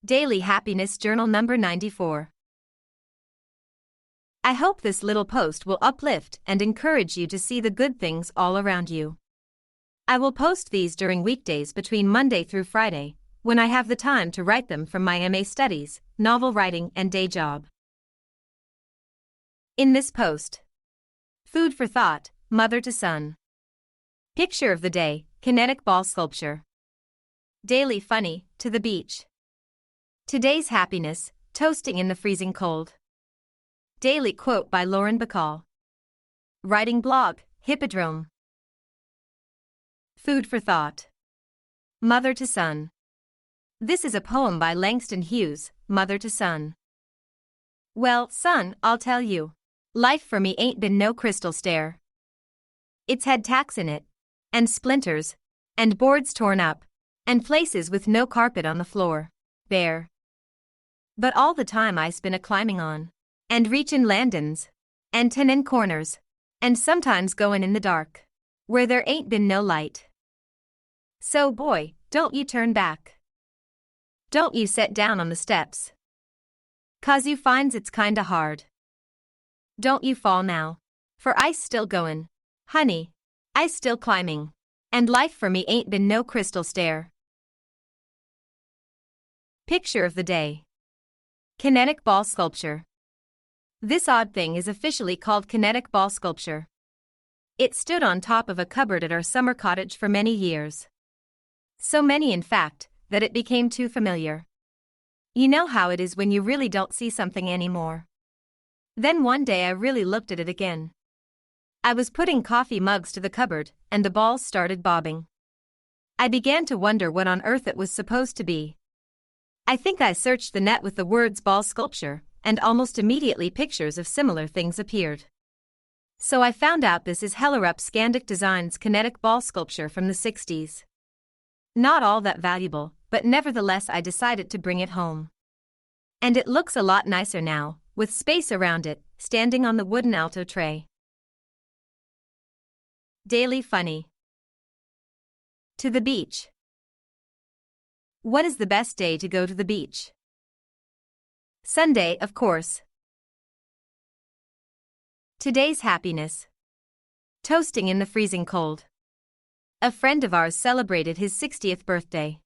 Daily Happiness Journal number 94. I hope this little post will uplift and encourage you to see the good things all around you. I will post these during weekdays between Monday through Friday, when I have the time to write them from my MA studies, novel writing, and day job. In this post, food for thought, mother to son. Picture of the day, kinetic ball sculpture. Daily funny, to the beach. Today's happiness, toasting in the freezing cold. Daily quote by Lauren Bacall. Writing blog, Hippodrome. Food for thought. Mother to son. This is a poem by Langston Hughes, Mother to Son. Well, son, I'll tell you. Life for me ain't been no crystal stair. It's had tacks in it, and splinters, and boards torn up, and places with no carpet on the floor, bare. But all the time I's been a climbing on, and reachin' landin's, and tenin' corners, and sometimes goin' in the dark, where there ain't been no light. So boy, don't you turn back. Don't you set down on the steps. 'Cause you finds it's kinda hard. Don't you fall now, for I's still goin', honey, I's still climbing, and life for me ain't been no crystal stair. Picture of the day. Kinetic ball sculpture. This odd thing is officially called kinetic ball sculpture. It stood on top of a cupboard at our summer cottage for many years. So many, in fact, that it became too familiar. You know how it is when you really don't see something anymore. Then one day I really looked at it again. I was putting coffee mugs to the cupboard, and the balls started bobbing. I began to wonder what on earth it was supposed to be. I think I searched the net with the words ball sculpture, and almost immediately pictures of similar things appeared. So I found out this is Hellerup Scandic Designs kinetic ball sculpture from the 60s. Not all that valuable, but nevertheless I decided to bring it home. And it looks a lot nicer now, with space around it, standing on the wooden alto tray. Daily funny. To the beach. What is the best day to go to the beach? Sunday, of course. Today's happiness. Toasting in the freezing cold. A friend of ours celebrated his 60th birthday.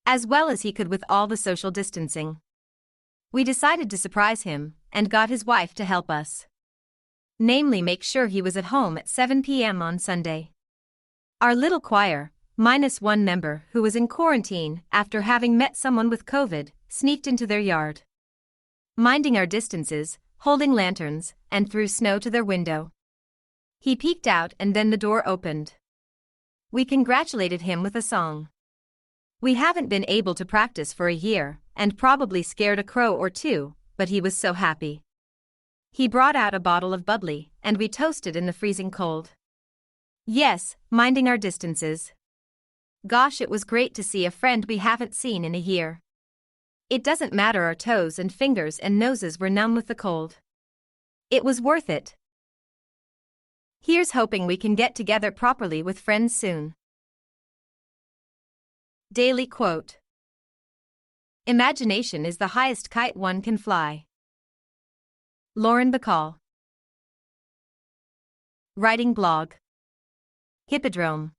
As well as he could with all the social distancing. We decided to surprise him, and got his wife to help us. Namely, make sure he was at home at 7 p.m. on Sunday. Our little choir, minus one member who was in quarantine after having met someone with COVID, sneaked into their yard. Minding our distances, holding lanterns, and threw snow to their window. He peeked out and then the door opened. We congratulated him with a song. We haven't been able to practice for a year, and probably scared a crow or two, but he was so happy. He brought out a bottle of bubbly, and we toasted in the freezing cold. Yes, minding our distances. Gosh, it was great to see a friend we haven't seen in a year. It doesn't matter, our toes and fingers and noses were numb with the cold. It was worth it. Here's hoping we can get together properly with friends soon. Daily quote. Imagination is the highest kite one can fly. Lauren Bacall. Writing blog. Hippodrome.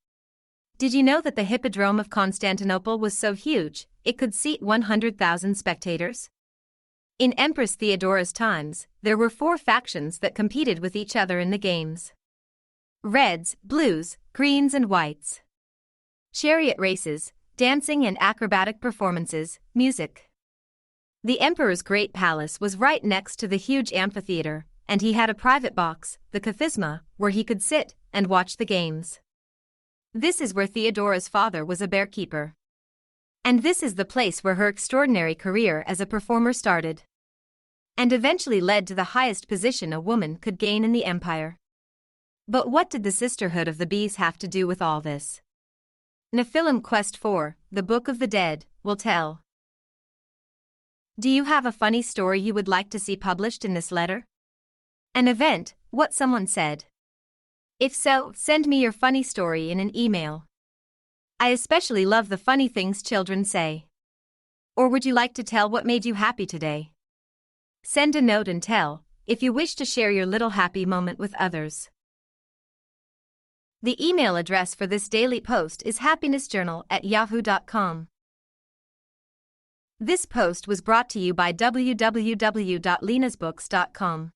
Did you know that the Hippodrome of Constantinople was so huge, it could seat 100,000 spectators? In Empress Theodora's times, there were 4 factions that competed with each other in the games. Reds, blues, greens and whites. Chariot races, dancing and acrobatic performances, music. The emperor's great palace was right next to the huge amphitheater, and he had a private box, the Kathisma, where he could sit and watch the games. This is where Theodora's father was a bearkeeper. And this is the place where her extraordinary career as a performer started. And eventually led to the highest position a woman could gain in the empire. But what did the Sisterhood of the Bees have to do with all this? Nephilim Quest 4, The Book of the Dead, will tell. Do you have a funny story you would like to see published in this letter? An event, what someone said? If so, send me your funny story in an email. I especially love the funny things children say. Or would you like to tell what made you happy today? Send a note and tell, if you wish to share your little happy moment with others. The email address for this daily post is happinessjournal@yahoo.com. This post was brought to you by www.lenasbooks.com.